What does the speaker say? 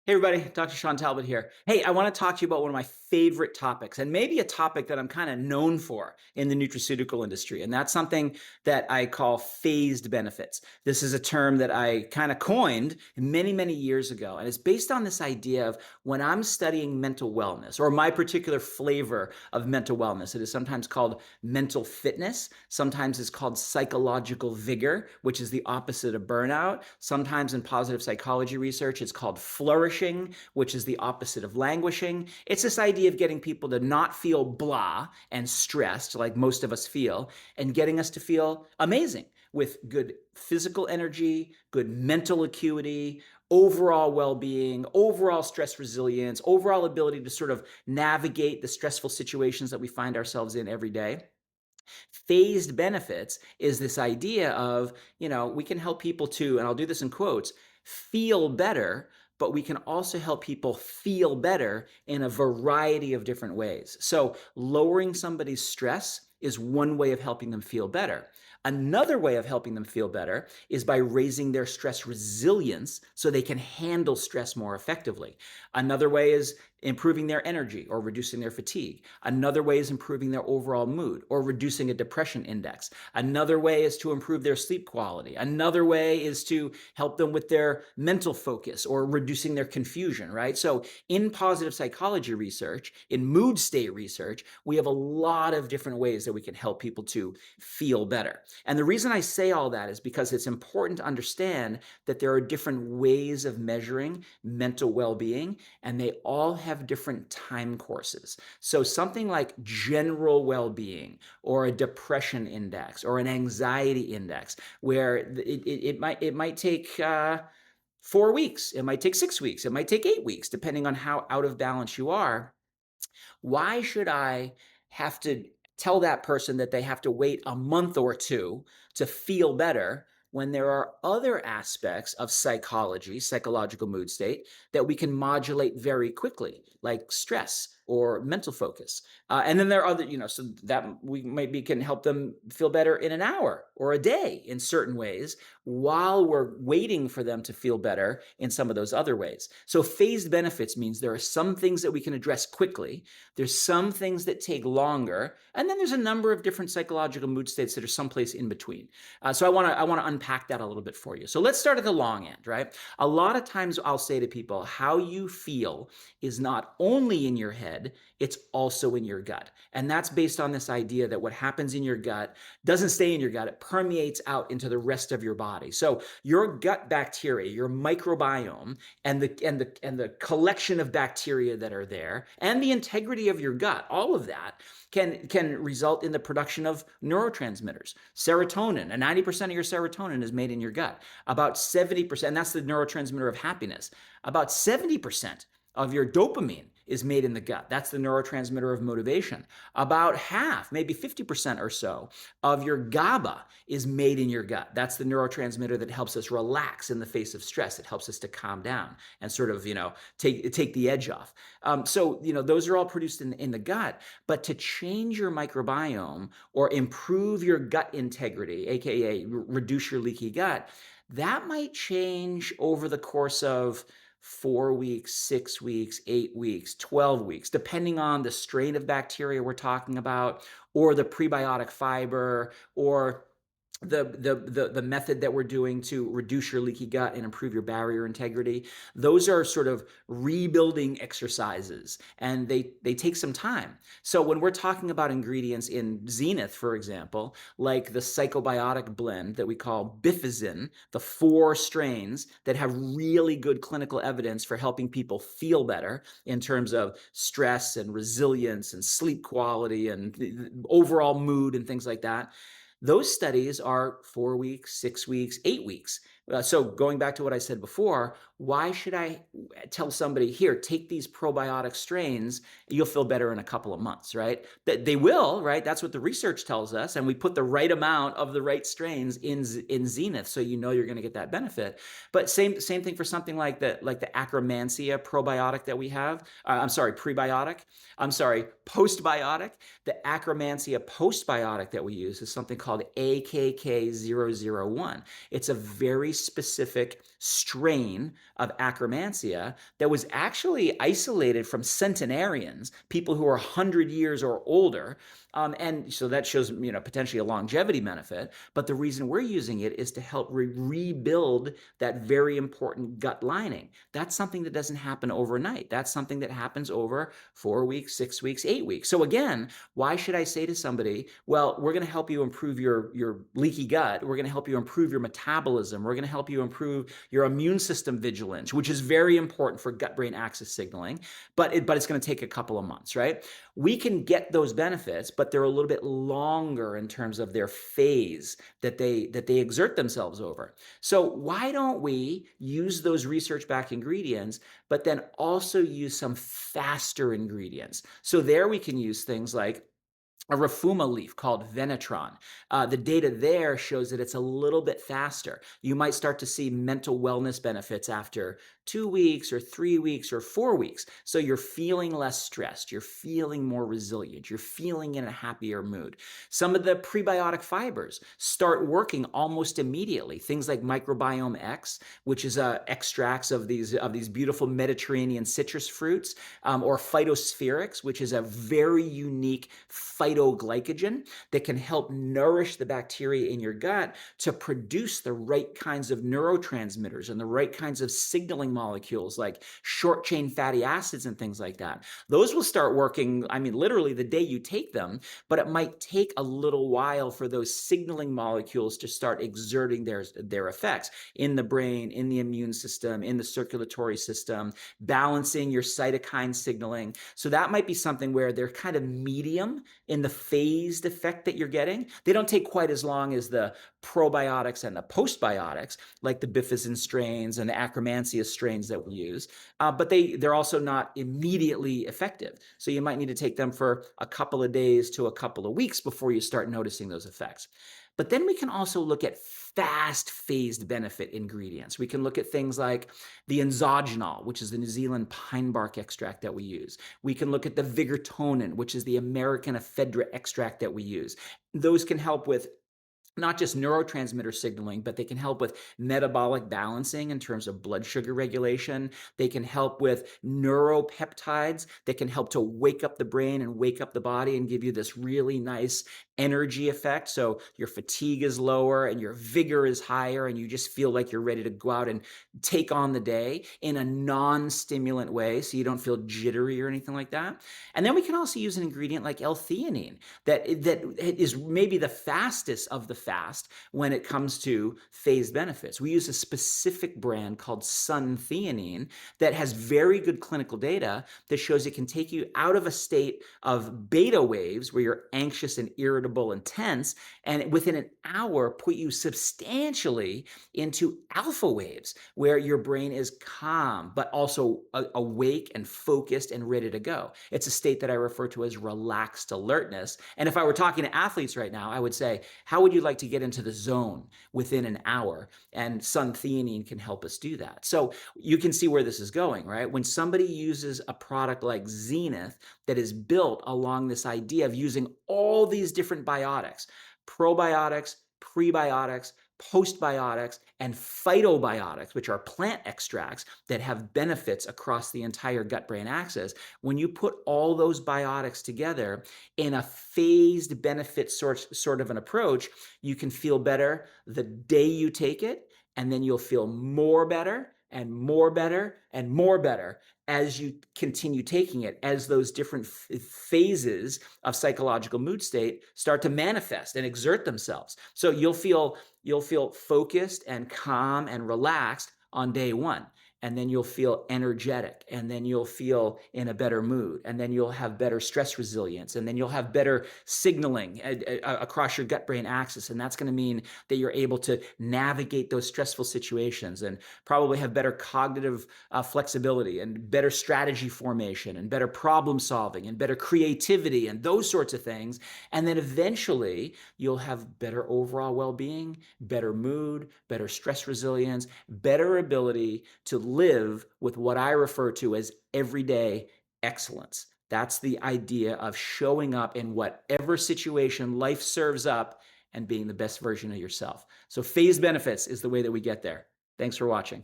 Hey everybody, Dr. Shawn Talbott here. Hey, I want to talk to you about one of my favorite topics, and maybe a topic that I'm kind of known for in the nutraceutical industry, and that's something that I call phased benefits. This is a term that I kind of coined many, many years ago, and it's based on this idea of when I'm studying mental wellness, or my particular flavor of mental wellness. It is sometimes called mental fitness, sometimes it's called psychological vigor, which is the opposite of burnout. Sometimes in positive psychology research, it's called flourishing, which is the opposite of languishing. It's this idea of getting people to not feel blah and stressed like most of us feel, and getting us to feel amazing with good physical energy, good mental acuity, overall well-being, overall stress resilience, overall ability to sort of navigate the stressful situations that we find ourselves in every day. Phased benefits is this idea of, we can help people to, and I'll do this in quotes, feel better, but we can also help people feel better in a variety of different ways. So lowering somebody's stress is one way of helping them feel better. Another way of helping them feel better is by raising their stress resilience so they can handle stress more effectively. Another way is improving their energy or reducing their fatigue. Another way is improving their overall mood or reducing a depression index. Another way is to improve their sleep quality. Another way is to help them with their mental focus or reducing their confusion, right? So in positive psychology research, in mood state research, we have a lot of different ways that we can help people to feel better. And the reason I say all that is because it's important to understand that there are different ways of measuring mental well-being, and they all have different time courses. So something like general well-being or a depression index or an anxiety index, where it might take 4 weeks, it might take 6 weeks, it might take 8 weeks, depending on how out of balance you are. Why should I have to tell that person that they have to wait a month or two to feel better when there are other aspects of psychology, psychological mood state, that we can modulate very quickly, like stress or mental focus? And then there are other, so that we maybe can help them feel better in an hour or a day in certain ways while we're waiting for them to feel better in some of those other ways. So phased benefits means there are some things that we can address quickly. There's some things that take longer, and then there's a number of different psychological mood states that are someplace in between. So I want to unpack that a little bit for you. So let's start at the long end, right? A lot of times I'll say to people, how you feel is not only in your head, it's also in your gut. And that's based on this idea that what happens in your gut doesn't stay in your gut, it permeates out into the rest of your body. So your gut bacteria, your microbiome, and the collection of bacteria that are there, and the integrity of your gut, all of that can result in the production of neurotransmitters. Serotonin, and 90% of your serotonin is made in your gut. About 70%, and that's the neurotransmitter of happiness. About 70% of your dopamine is made in the gut. That's the neurotransmitter of motivation. About half, maybe 50% or so, of your GABA is made in your gut. That's the neurotransmitter that helps us relax in the face of stress. It helps us to calm down and sort of, take the edge off. So, those are all produced in the gut. But to change your microbiome or improve your gut integrity, aka reduce your leaky gut, that might change over the course of 4 weeks, 6 weeks, 8 weeks, 12 weeks, depending on the strain of bacteria we're talking about, or the prebiotic fiber, or the method that we're doing to reduce your leaky gut and improve your barrier integrity. Those are sort of rebuilding exercises, and they take some time. So when we're talking about ingredients in Zenith, for example, like the psychobiotic blend that we call Bifazin, the 4 strains that have really good clinical evidence for helping people feel better in terms of stress and resilience and sleep quality and overall mood and things like that, those studies are 4 weeks, 6 weeks, 8 weeks. So going back to what I said before, why should I tell somebody, here, take these probiotic strains, you'll feel better in a couple of months, right? They will, right? That's what the research tells us. And we put the right amount of the right strains in Zenith, so you're going to get that benefit. But same thing for something like the Akkermansia probiotic that we have. Prebiotic. Postbiotic. The Akkermansia postbiotic that we use is something called AKK001. It's a very specific strain of Akkermansia that was actually isolated from centenarians, people who are 100 years or older. And so that shows, potentially a longevity benefit. But the reason we're using it is to help rebuild that very important gut lining. That's something that doesn't happen overnight. That's something that happens over 4 weeks, 6 weeks, 8 weeks. So again, why should I say to somebody, well, we're going to help you improve your leaky gut. We're going to help you improve your metabolism. We're going to help you improve your immune system vigilance, which is very important for gut-brain axis signaling. But it's going to take a couple of months, right? We can get those benefits, but they're a little bit longer in terms of their phase that they exert themselves over. So why don't we use those research-backed ingredients, but then also use some faster ingredients? So there we can use things like a rafuma leaf called Venetron. The data there shows that it's a little bit faster. You might start to see mental wellness benefits after 2 weeks or 3 weeks or 4 weeks. So you're feeling less stressed. You're feeling more resilient. You're feeling in a happier mood. Some of the prebiotic fibers start working almost immediately. Things like Microbiome X, which is extracts of these beautiful Mediterranean citrus fruits, or Phytospherics, which is a very unique phytoglycogen that can help nourish the bacteria in your gut to produce the right kinds of neurotransmitters and the right kinds of signaling molecules like short chain fatty acids and things like that. Those will start working, literally the day you take them, but it might take a little while for those signaling molecules to start exerting their effects in the brain, in the immune system, in the circulatory system, balancing your cytokine signaling. So that might be something where they're kind of medium in the phased effect that you're getting. They don't take quite as long as the probiotics and the postbiotics, like the bifidin strains and the Akkermansia strains that we use, but they're also not immediately effective. So you might need to take them for a couple of days to a couple of weeks before you start noticing those effects. But then we can also look at fast phased benefit ingredients. We can look at things like the enzogenol, which is the New Zealand pine bark extract that we use. We can look at the vigortonin, which is the American ephedra extract that we use. Those can help with not just neurotransmitter signaling, but they can help with metabolic balancing in terms of blood sugar regulation. They can help with neuropeptides that can help to wake up the brain and wake up the body and give you this really nice energy effect. So your fatigue is lower and your vigor is higher and you just feel like you're ready to go out and take on the day in a non-stimulant way, so you don't feel jittery or anything like that. And then we can also use an ingredient like L-Theanine that is maybe the fastest of the fast when it comes to phased benefits. We use a specific brand called Suntheanine that has very good clinical data that shows it can take you out of a state of beta waves where you're anxious and irritable and tense, and within an hour put you substantially into alpha waves where your brain is calm but also awake and focused and ready to go. It's a state that I refer to as relaxed alertness. And if I were talking to athletes right now, I would say, how would you like to get into the zone within an hour? And Suntheanine can help us do that. So you can see where this is going, right? When somebody uses a product like Zenith that is built along this idea of using all these different biotics, probiotics, prebiotics, postbiotics, and phytobiotics, which are plant extracts that have benefits across the entire gut-brain axis. When you put all those biotics together in a phased benefit sort of an approach, you can feel better the day you take it, and then you'll feel more better and more better and more better as you continue taking it, as those different phases of psychological mood state start to manifest and exert themselves. So you'll feel focused and calm and relaxed on day one. And then you'll feel energetic, and then you'll feel in a better mood, and then you'll have better stress resilience, and then you'll have better signaling across your gut-brain axis. And that's going to mean that you're able to navigate those stressful situations and probably have better cognitive flexibility and better strategy formation and better problem solving and better creativity and those sorts of things. And then eventually you'll have better overall well-being, better mood, better stress resilience, better ability to live with what I refer to as everyday excellence. That's the idea of showing up in whatever situation life serves up and being the best version of yourself. So phased benefits is the way that we get there. Thanks for watching.